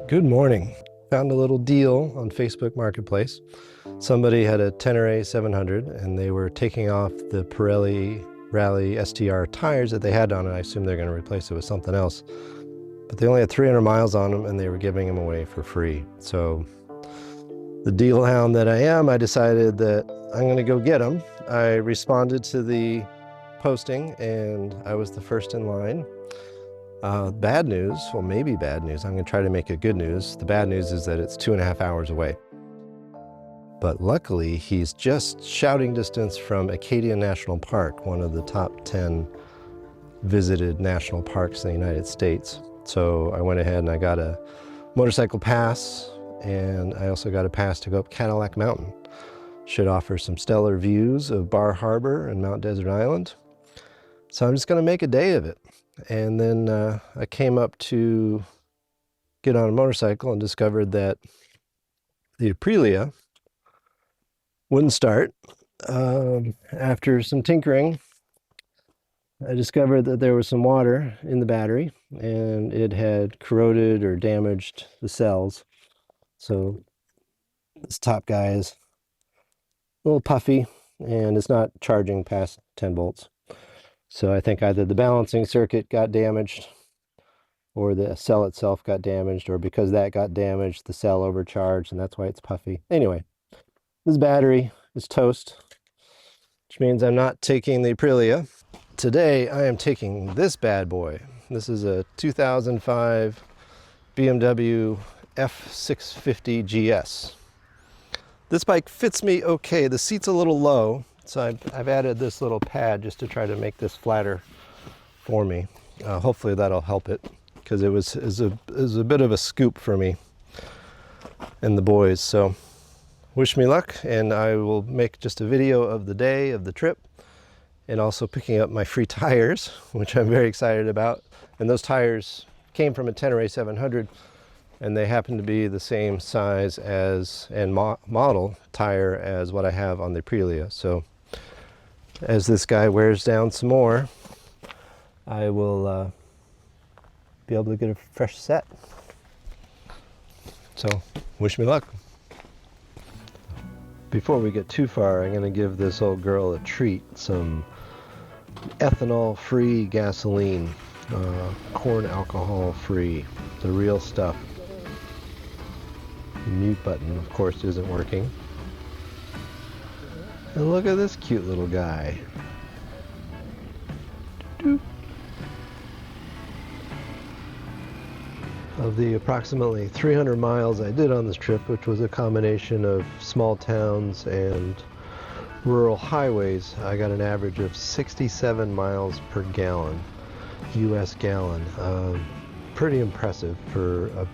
Good morning. Found a little deal on Facebook Marketplace. Somebody had a Tenere 700 and they were taking off the Pirelli STR tires that they had on it. I assume they're going to replace it with something else. But they only had 300 miles on them and they were giving them away for free. So the deal hound that I am, I decided that I'm going to go get them. I responded to the posting and I was the first in line. Bad news, well, maybe bad news. I'm going to try to make it good news. The bad news is that it's 2.5 hours away. But luckily, he's just shouting distance from Acadia National Park, one of the top 10 visited national parks in the United States. So I went ahead and I got a motorcycle pass, and I also got a pass to go up Cadillac Mountain. Should offer some stellar views of Bar Harbor and Mount Desert Island. So I'm just going to make a day of it. And then I came up to get on a motorcycle and discovered that the Aprilia wouldn't start. After some tinkering, I discovered that there was some water in the battery and it had corroded or damaged the cells. So this top guy is a little puffy and it's not charging past 10 volts. So I think either the balancing circuit got damaged or the cell itself got damaged, or because that got damaged, the cell overcharged, and that's why it's puffy. Anyway, this battery is toast, which means I'm not taking the Aprilia. Today, I am taking this bad boy. This is a 2005 BMW F650GS. This bike fits me okay. The seat's a little low. So I've added this little pad just to try to make this flatter for me. Hopefully that'll help it, because it was a bit of a scoop for me and the boys. So wish me luck, and I will make just a video of the day of the trip and also picking up my free tires, which I'm very excited about. And those tires came from a Tenere 700 and they happen to be the same size as and model tire as what I have on the Aprilia. So as this guy wears down some more, I will be able to get a fresh set. So wish me luck. Before we get too far, I'm going to give this old girl a treat. Some ethanol-free gasoline, corn alcohol-free, the real stuff. The mute button, of course, isn't working. And look at this cute little guy. Of the approximately 300 miles I did on this trip, which was a combination of small towns and rural highways, I got an average of 67 miles per gallon, US gallon. Pretty impressive for a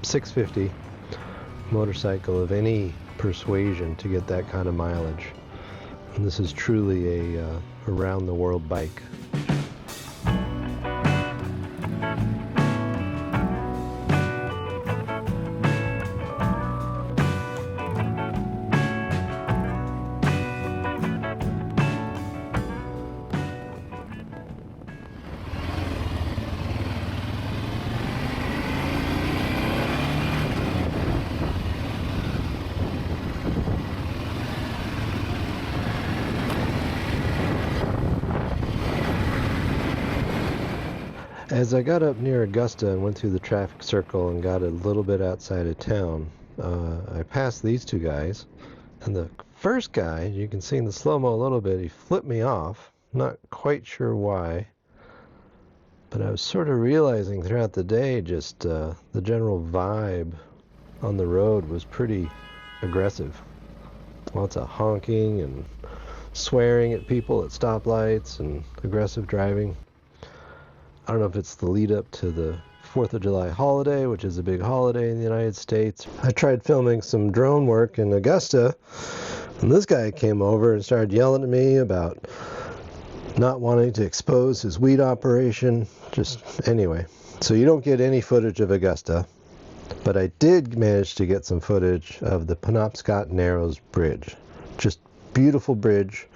650 motorcycle of any persuasion to get that kind of mileage. And this is truly a around the world bike. As I got up near Augusta and went through the traffic circle and got a little bit outside of town, I passed these two guys, and the first guy, you can see in the slow-mo a little bit, he flipped me off. Not quite sure why, but I was sort of realizing throughout the day just the general vibe on the road was pretty aggressive. Lots of honking and swearing at people at stoplights and aggressive driving. I don't know if it's the lead up to the 4th of July holiday, which is a big holiday in the United States. I tried filming some drone work in Augusta, and this guy came over and started yelling at me about not wanting to expose his weed operation. Just anyway, so you don't get any footage of Augusta, but I did manage to get some footage of the Ponobscot Narrows bridge. Just beautiful bridge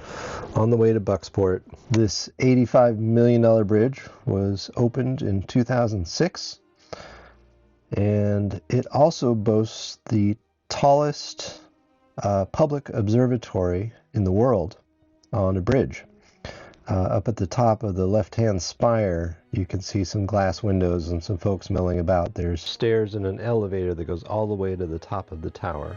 on the way to Bucksport. This $85 million bridge was opened in 2006 And it also boasts the tallest public observatory in the world on a bridge. Up at the top of the left-hand spire, you can see some glass windows and some folks milling about. There's stairs and an elevator that goes all the way to the top of the tower.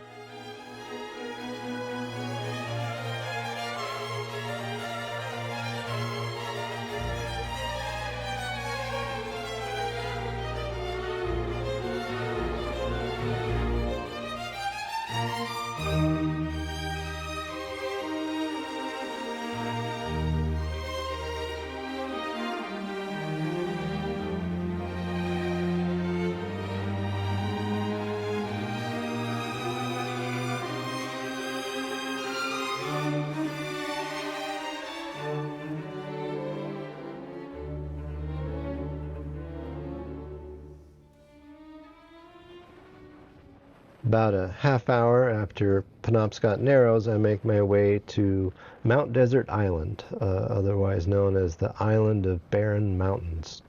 About a half hour after Ponobscot Narrows, I make my way to Mount Desert Island, otherwise known as the Island of Barren Mountains.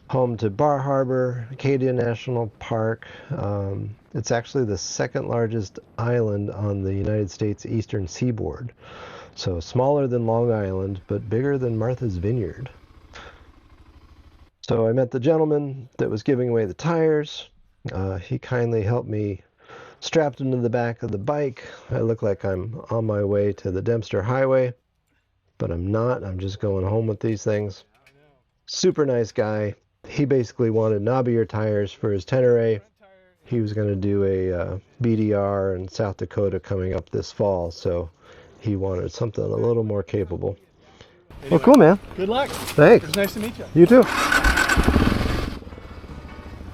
Home to Bar Harbor, Acadia National Park. It's actually the second largest island on the United States eastern seaboard. So smaller than Long Island, but bigger than Martha's Vineyard. So I met the gentleman that was giving away the tires. He kindly helped me strap them to the back of the bike. I look like I'm on my way to the Dempster Highway, but I'm not. I'm just going home with these things. Super nice guy. He basically wanted knobbier tires for his Tenere. He was going to do a BDR in South Dakota coming up this fall, so he wanted something a little more capable. Anyway, well, cool, man. Good luck. Thanks. It's nice to meet you. You too.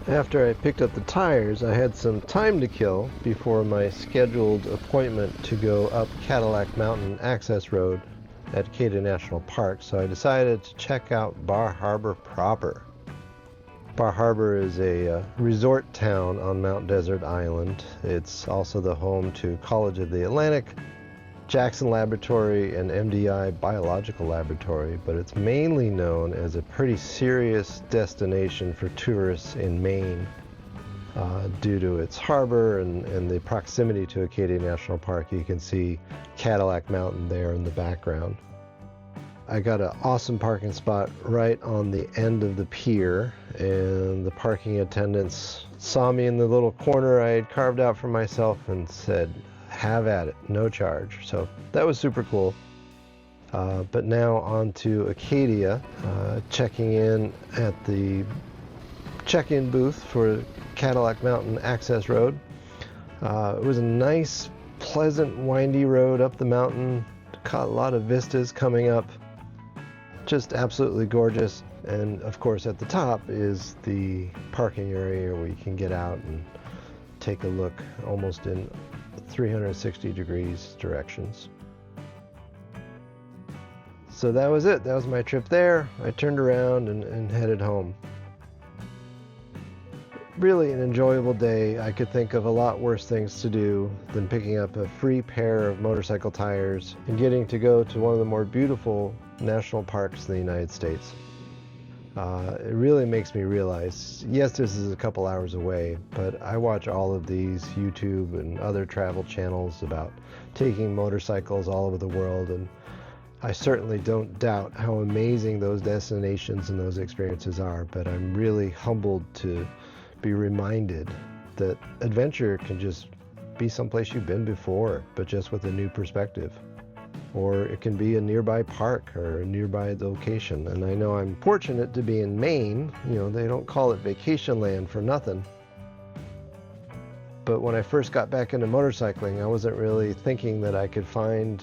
After I picked up the tires, I had some time to kill before my scheduled appointment to go up Cadillac Mountain access road at Acadia National Park, so I decided to check out Bar Harbor proper. Bar Harbor is a resort town on Mount Desert Island. It's also the home to College of the Atlantic, Jackson Laboratory, and MDI Biological Laboratory, but it's mainly known as a pretty serious destination for tourists in Maine due to its harbor and the proximity to Acadia National Park. You can see Cadillac Mountain there in the background. I got an awesome parking spot right on the end of the pier, and the parking attendants saw me in the little corner I had carved out for myself and said, "Have at it, no charge." So that was super cool. But now on to Acadia, checking in at the check-in booth for Cadillac Mountain Access Road. It was a nice, pleasant, windy road up the mountain. Caught a lot of vistas coming up. Just absolutely gorgeous. And of course at the top is the parking area where you can get out and take a look almost in 360 degrees directions. So that was it. That was my trip there. I turned around and headed home. Really an enjoyable day. I could think of a lot worse things to do than picking up a free pair of motorcycle tires and getting to go to one of the more beautiful national parks in the United States. It really makes me realize, yes, this is a couple hours away, but I watch all of these YouTube and other travel channels about taking motorcycles all over the world, and I certainly don't doubt how amazing those destinations and those experiences are, but I'm really humbled to be reminded that adventure can just be someplace you've been before, but just with a new perspective. Or it can be a nearby park or a nearby location. And I know I'm fortunate to be in Maine. You know, they don't call it vacation land for nothing. But when I first got back into motorcycling, I wasn't really thinking that I could find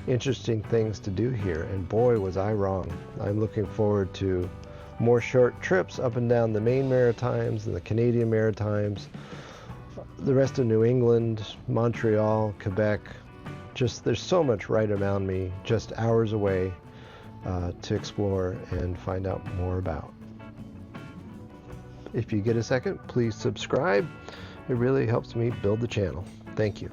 interesting things to do here. And boy, was I wrong. I'm looking forward to more short trips up and down the Maine Maritimes and the Canadian Maritimes, the rest of New England, Montreal, Quebec. Just there's so much right around me, just hours away to explore and find out more about. If you get a second, please subscribe. It really helps me build the channel. Thank you.